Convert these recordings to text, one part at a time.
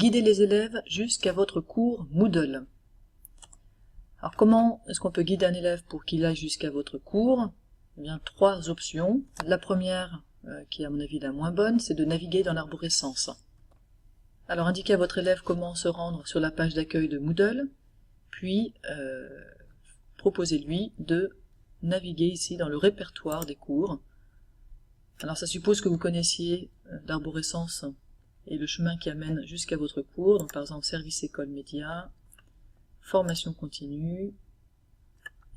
guider les élèves jusqu'à votre cours Moodle. Alors comment est-ce qu'on peut guider un élève pour qu'il aille jusqu'à votre cours? Eh bien, trois options. La première, qui est à mon avis la moins bonne, c'est de naviguer dans l'arborescence. Alors indiquez à votre élève comment se rendre sur la page d'accueil de Moodle, puis proposez-lui de naviguer ici dans le répertoire des cours. Alors ça suppose que vous connaissiez l'arborescence et le chemin qui amène jusqu'à votre cours, donc par exemple service école média, formation continue,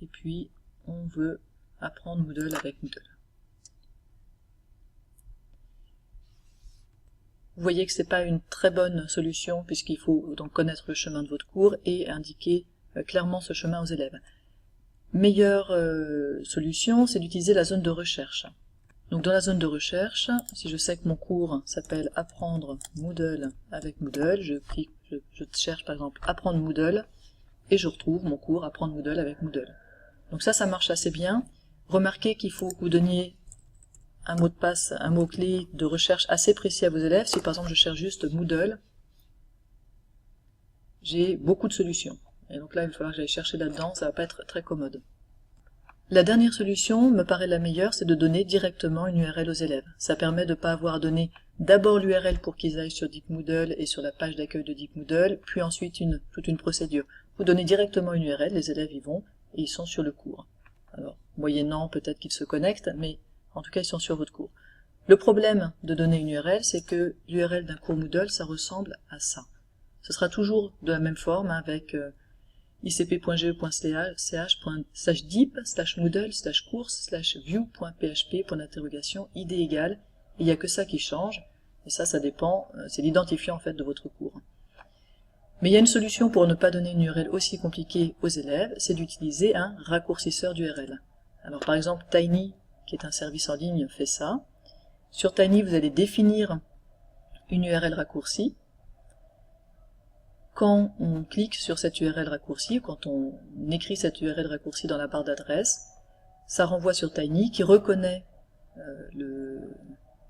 et puis on veut apprendre Moodle avec Moodle. Vous voyez que ce n'est pas une très bonne solution puisqu'il faut donc connaître le chemin de votre cours et indiquer clairement ce chemin aux élèves. Meilleure solution, c'est d'utiliser la zone de recherche. Donc dans la zone de recherche, si je sais que mon cours s'appelle Apprendre Moodle avec Moodle, je cherche par exemple Apprendre Moodle et je retrouve mon cours Apprendre Moodle avec Moodle. Donc ça marche assez bien. Remarquez qu'il faut que vous donniez un mot de passe, un mot-clé de recherche assez précis à vos élèves. Si par exemple je cherche juste Moodle, j'ai beaucoup de solutions. Et donc là il va falloir que j'aille chercher là-dedans, ça va pas être très commode. La dernière solution me paraît la meilleure, c'est de donner directement une URL aux élèves. Ça permet de ne pas avoir à donner d'abord l'URL pour qu'ils aillent sur Deep Moodle et sur la page d'accueil de Deep Moodle, puis ensuite toute une procédure. Vous donnez directement une URL, les élèves y vont et ils sont sur le cours. Alors, moyennant peut-être qu'ils se connectent, mais en tout cas ils sont sur votre cours. Le problème de donner une URL, c'est que l'URL d'un cours Moodle, ça ressemble à ça. Ce sera toujours de la même forme avec icp.ge/ch/deep/moodle/course/view.php, id égale, il n'y a que ça qui change, et ça dépend, c'est l'identifiant en fait de votre cours. Mais il y a une solution pour ne pas donner une URL aussi compliquée aux élèves, c'est d'utiliser un raccourcisseur d'URL. Alors par exemple Tiny, qui est un service en ligne, fait ça. Sur Tiny, vous allez définir une URL raccourcie. Quand on clique sur cette URL raccourcie, quand on écrit cette URL raccourcie dans la barre d'adresse, ça renvoie sur Tiny qui reconnaît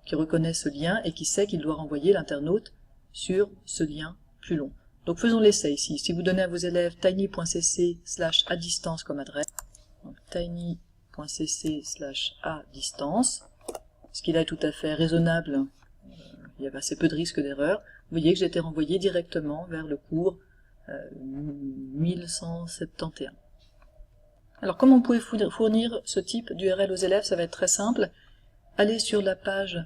ce lien et qui sait qu'il doit renvoyer l'internaute sur ce lien plus long. Donc faisons l'essai ici. Si vous donnez à vos élèves tiny.cc/adistance comme adresse, tiny.cc/adistance, ce qui là est tout à fait raisonnable, il y avait assez peu de risque d'erreur. Vous voyez que j'ai été renvoyé directement vers le cours 1171. Alors comment vous pouvez fournir ce type d'URL aux élèves? Ça va être très simple. Allez sur la page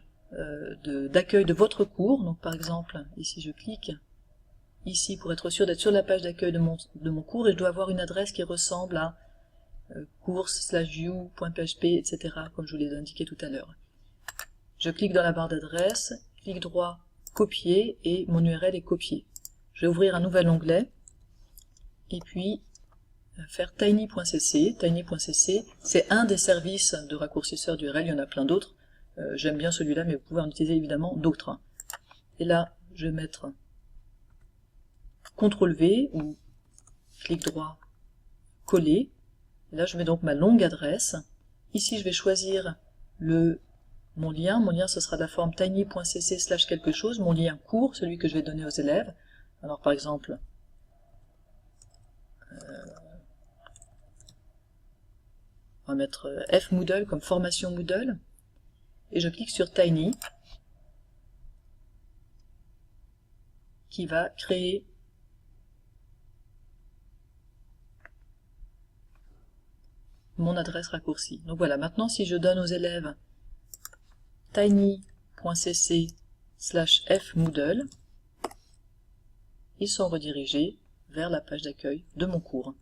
d'accueil de votre cours. Donc par exemple, ici je clique, ici pour être sûr d'être sur la page d'accueil de mon cours, et je dois avoir une adresse qui ressemble à course/view.php, etc. comme je vous l'ai indiqué tout à l'heure. Je clique dans la barre d'adresse, clic droit, copier, et mon URL est copiée. Je vais ouvrir un nouvel onglet, et puis faire tiny.cc. Tiny.cc, c'est un des services de raccourcisseur d'URL, il y en a plein d'autres. J'aime bien celui-là, mais vous pouvez en utiliser évidemment d'autres. Et là, je vais mettre CTRL-V, ou clic droit, coller. Et là, je mets donc ma longue adresse. Ici, je vais choisir mon lien, ce sera de la forme tiny.cc/quelque chose, mon lien court, celui que je vais donner aux élèves. Alors par exemple, on va mettre F-Moodle comme formation Moodle, et je clique sur Tiny, qui va créer mon adresse raccourcie. Donc voilà, maintenant si je donne aux élèves tiny.cc/fmoodle, ils sont redirigés vers la page d'accueil de mon cours.